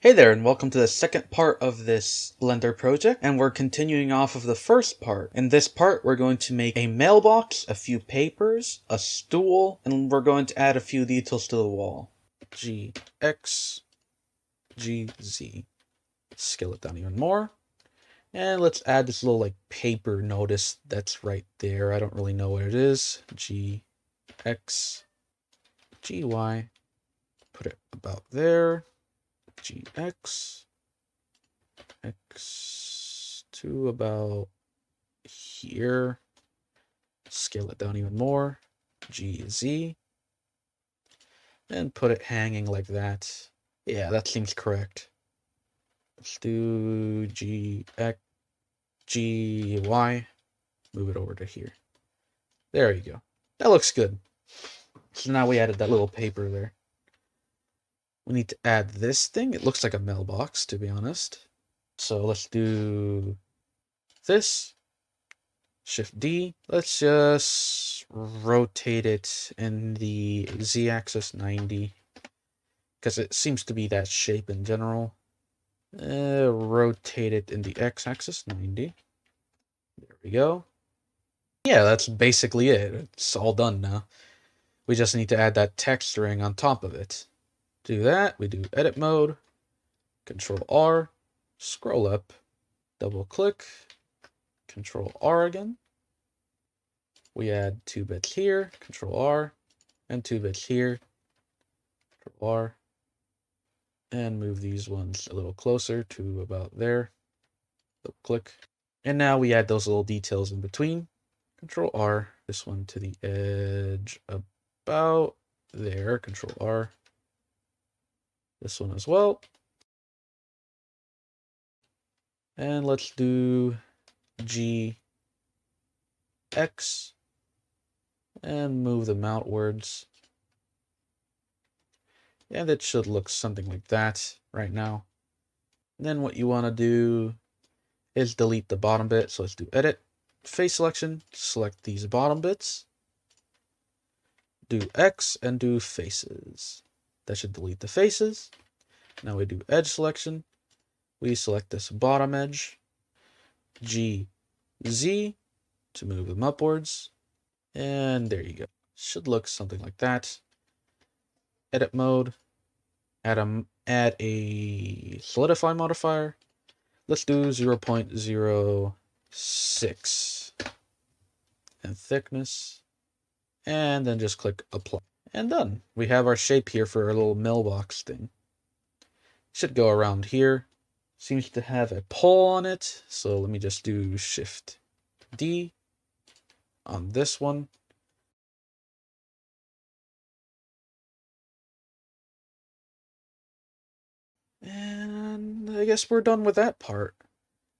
Hey there, and welcome to the second part of this Blender project, and we're continuing off of the first part. In this part, we're going to make a mailbox, a few papers, a stool, and we're going to add a few details to the wall. G, X, G, Z. Scale it down even more. And let's add this little paper notice that's right there. I don't really know what it is. G, X, G, Y. Put it about there. G, X to about here. Scale it down even more. G, Z. And put it hanging like that. Yeah, that seems correct. Let's do G, X, G, Y. Move it over to here. There you go. That looks good. So now we added that little paper there. We need to add this thing. It looks like a mailbox, to be honest. So let's do this. Shift D. Let's just rotate it in the Z-axis 90, because it seems to be that shape in general. Rotate it in the X-axis 90. There we go. Yeah, that's basically it. It's all done now. We just need to add that texturing on top of it. Do that. We do edit mode. Control R. Scroll up. Double click. Control R again. We add 2 bits here, Control R, and 2 bits here, Control R, and move these ones a little closer to about there. Double click. And now we add those little details in between. Control R, this one to the edge about there, Control R. This one as well. And let's do G, X, and move them outwards. And it should look something like that right now. And then what you want to do is delete the bottom bit. So let's do edit, face selection, select these bottom bits, do X and do faces. That should delete the faces. Now we do edge selection. We select this bottom edge, G, Z to move them upwards. And there you go. Should look something like that. Edit mode. Add a solidify modifier. Let's do 0.06 and thickness. And then just click apply. And done. We have our shape here for our little mailbox thing. Should go around here. Seems to have a pole on it. So let me just do Shift D on this one. And I guess we're done with that part.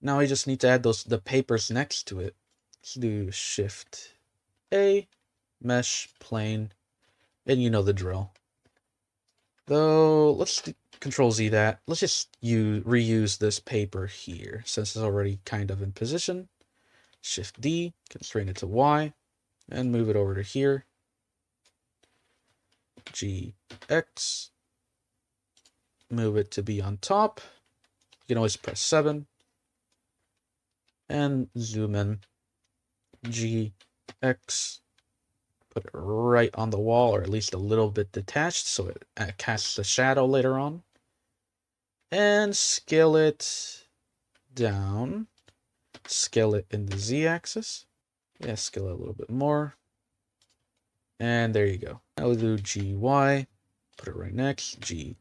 Now we just need to add the papers next to it. Let's do Shift A, Mesh, Plane, and you know the drill. Though, let's Control Z that. Let's just reuse this paper here, since it's already kind of in position. Shift D, constrain it to Y, and move it over to here. G, X, move it to be on top. You can always press 7. And zoom in. G, X, put it right on the wall, or at least a little bit detached, so it casts a shadow later on. And scale it down. Scale it in the Z-axis. Yeah, scale it a little bit more. And there you go. Now we'll do GY. Put it right next. G,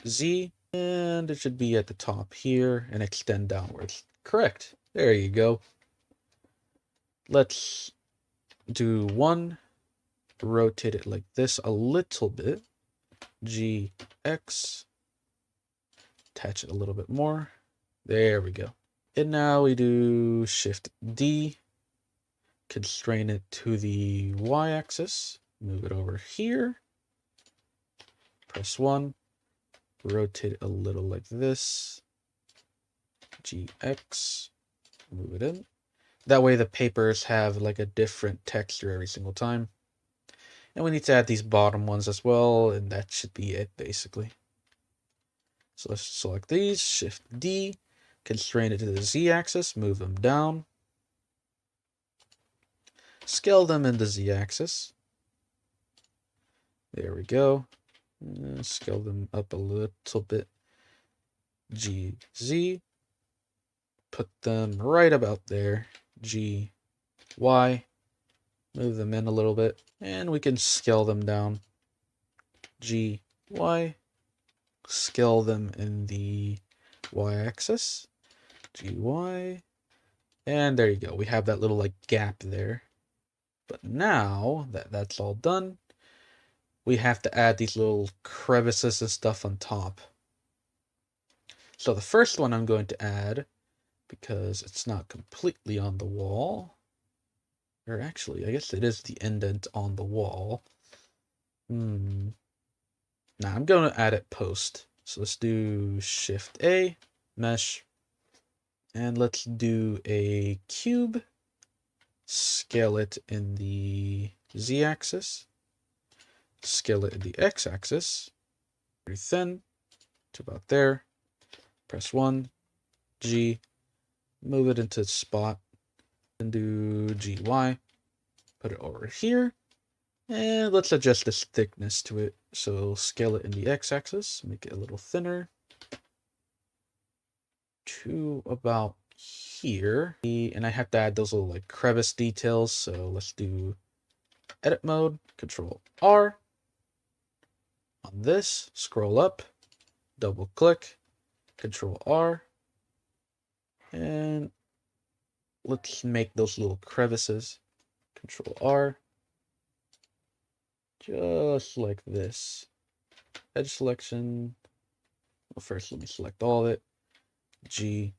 Z. And it should be at the top here and extend downwards. Correct. There you go. Let's do 1. Rotate it like this a little bit. G, X. Attach it a little bit more. There we go. And now we do Shift D. Constrain it to the Y-axis. Move it over here. Press 1. Rotate it a little like this. GX. Move it in. That way the papers have like a different texture every single time. And we need to add these bottom ones as well, and that should be it basically. So let's select these, Shift D, constrain it to the Z-axis, move them down, scale them in the Z-axis. There we go. Scale them up a little bit. G, Z. Put them right about there. G, Y. Move them in a little bit. And we can scale them down. G, Y. Scale them in the Y-axis. G, Y. And there you go. We have that little like gap there. But now that that's all done, we have to add these little crevices and stuff on top. So the first one I'm going to add, because it's not completely on the wall, or actually, I guess it is the indent on the wall. Nah, I'm going to add it post. So let's do Shift A, Mesh, and let's do a cube. Scale it in the Z-axis. Scale it in the X-axis. Very thin, to about there. Press 1, G, move it into its spot, and do GY. Put it over here. And let's adjust this thickness to it. So scale it in the X-axis, make it a little thinner to about here. And I have to add those little like crevice details. So let's do edit mode, Control R. On this, scroll up, double click, Control R. And let's make those little crevices. Control R. Just like this. Edge selection. Well, first, let me select all of it. G,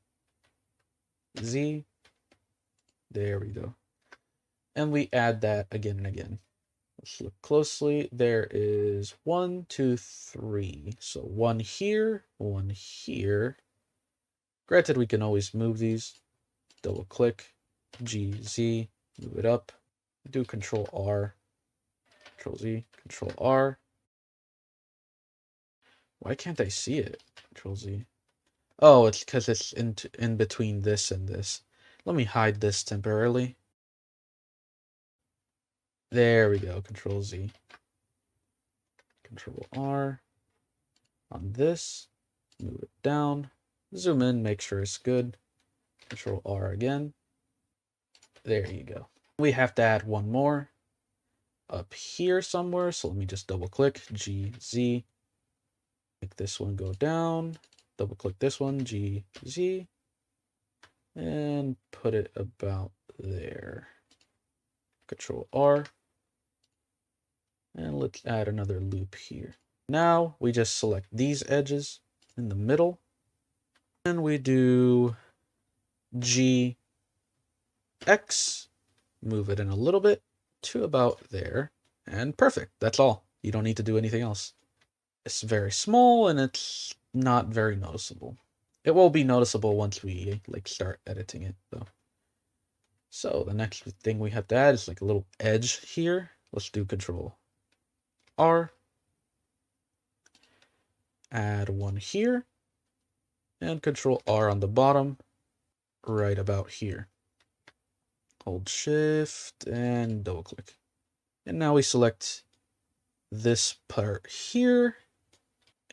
Z. There we go. And we add that again and again. Let's look closely. There is 1, 2, 3. So one here, one here. Granted, we can always move these. Double click, G, Z, move it up. Do Control R, Control Z, Control R. Why can't I see it? Control Z. Oh, it's because it's in between this and this. Let me hide this temporarily. There we go. Control Z. Control R. On this. Move it down. Zoom in. Make sure it's good. Control R again. There you go. We have to add one more up here somewhere. So let me just double click. G, Z. Make this one go down. Double click this one. G, Z. And put it about there. Control R. And let's add another loop here. Now we just select these edges in the middle. And we do G, X, move it in a little bit to about there. And perfect. That's all. You don't need to do anything else. It's very small and it's not very noticeable. It will be noticeable once we like start editing it though. So the next thing we have to add is like a little edge here. Let's do Control R. Add one here. And Control R on the bottom, right about here. Hold Shift and double click. And now we select this part here.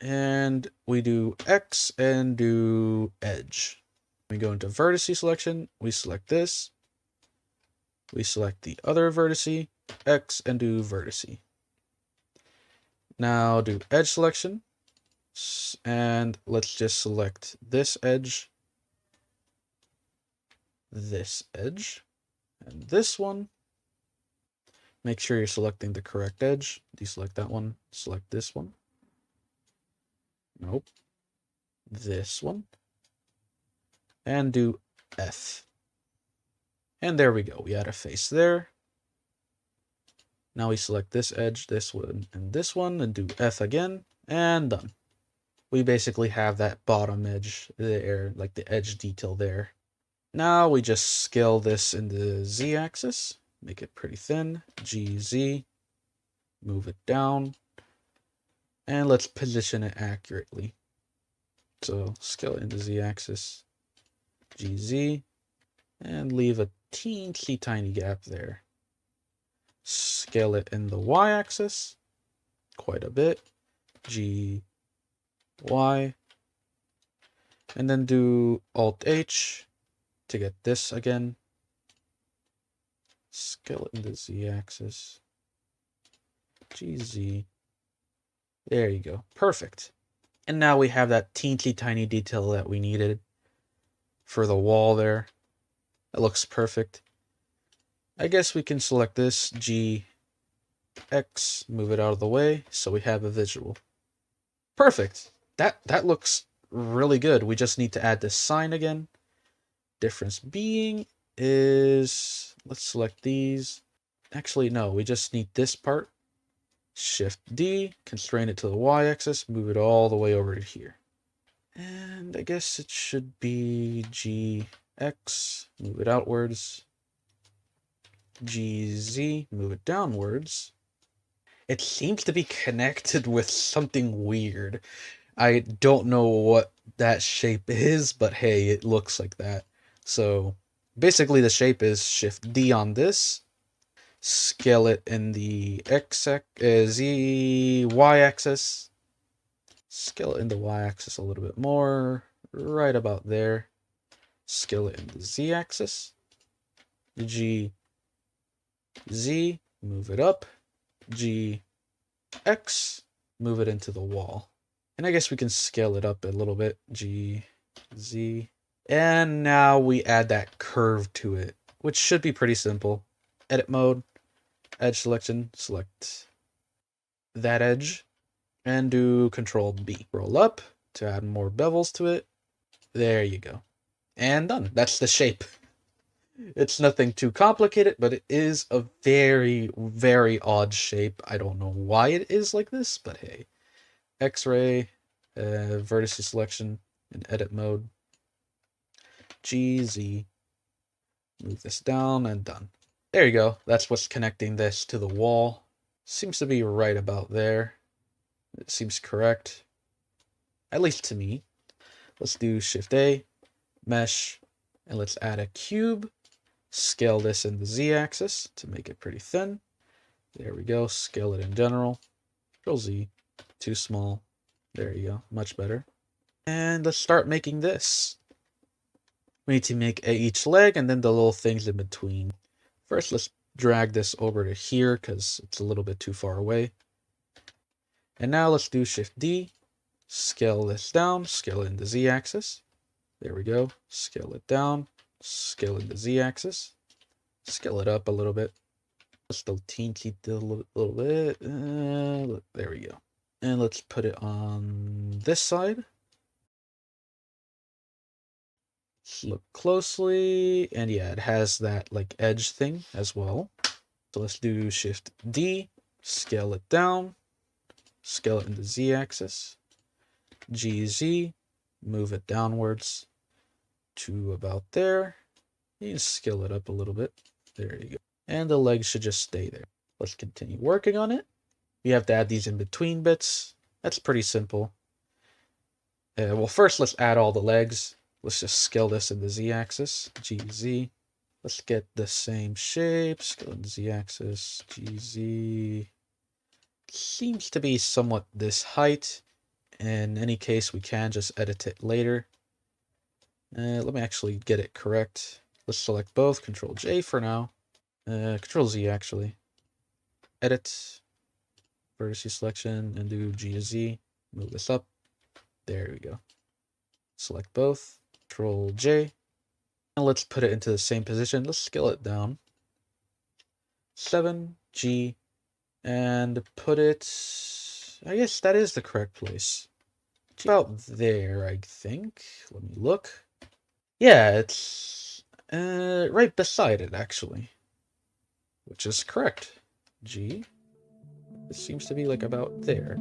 And we do X and do edge. We go into vertice selection. We select this. We select the other vertice, X, and do vertice. Now do edge selection. And let's just select this edge, and this one. Make sure you're selecting the correct edge. Deselect that one. Select this one. Nope. This one. And do F. And there we go. We add a face there. Now we select this edge, this one, and do F again, and done. We basically have that bottom edge there, like the edge detail there. Now we just scale this in the Z-axis, make it pretty thin, GZ, move it down, and let's position it accurately. So scale it in the z-axis, GZ, and leave a teensy tiny gap there. Scale it in the y-axis, quite a bit, GY, and then do Alt-H to get this again. Scale it in the z-axis, GZ. There you go. Perfect. And now we have that teensy tiny detail that we needed for the wall there. That looks perfect. I guess we can select this, GX, move it out of the way, so we have a visual. Perfect. That looks really good. We just need to add this sign again. Difference being is, let's select these. Actually, no, we just need this part. Shift D, constrain it to the y-axis, move it all the way over to here. And I guess it should be GX, move it outwards. GZ, move it downwards. It seems to be connected with something weird. I don't know what that shape is, but hey, it looks like that. So basically the shape is Shift D on this, scale it in the y-axis, scale it in the y-axis a little bit more, right about there, scale it in the z-axis, GZ, move it up, GX, move it into the wall. And I guess we can scale it up a little bit, GZ. And now we add that curve to it, which should be pretty simple. Edit mode, edge selection, select that edge, and do Control B. Roll up to add more bevels to it. There you go. And done. That's the shape. It's nothing too complicated, but it is a very, very odd shape. I don't know why it is like this, but hey. X-ray, vertice selection in edit mode. GZ. Move this down and done. There you go. That's what's connecting this to the wall. Seems to be right about there. It seems correct. At least to me. Let's do Shift A, Mesh, and let's add a cube. Scale this in the Z-axis to make it pretty thin. There we go. Scale it in general. Control Z. Too small. There you go. Much better. And let's start making this. We need to make each leg and then the little things in between. First, let's drag this over to here because it's a little bit too far away. And now let's do Shift D. Scale this down. Scale it in the Z-axis. There we go. Scale it down. Scale in the Z-axis. Scale it up a little bit. Just a teensy little bit. There we go. And let's put it on this side. Let's look closely. And yeah, it has that like edge thing as well. So let's do Shift D. Scale it down. Scale it in the Z-axis. GZ. Move it downwards to about there. You can scale it up a little bit. There you go. And the legs should just stay there. Let's continue working on it. We have to add these in between bits. That's pretty simple. Well, first let's add all the legs. Let's just scale this in the Z-axis. GZ. Let's get the same shape. Scale in the Z-axis. GZ. Seems to be somewhat this height. In any case, we can just edit it later. Let me actually get it correct. Let's select both. Control J for now. Control Z actually. Edit. Vertice selection and do GZ. Move this up. There we go. Select both. Control J. And let's put it into the same position. Let's scale it down. 7G. And put it... I guess that is the correct place. About there, I think. Let me look. Yeah, it's right beside it, actually. Which is correct. G. It seems to be like about there.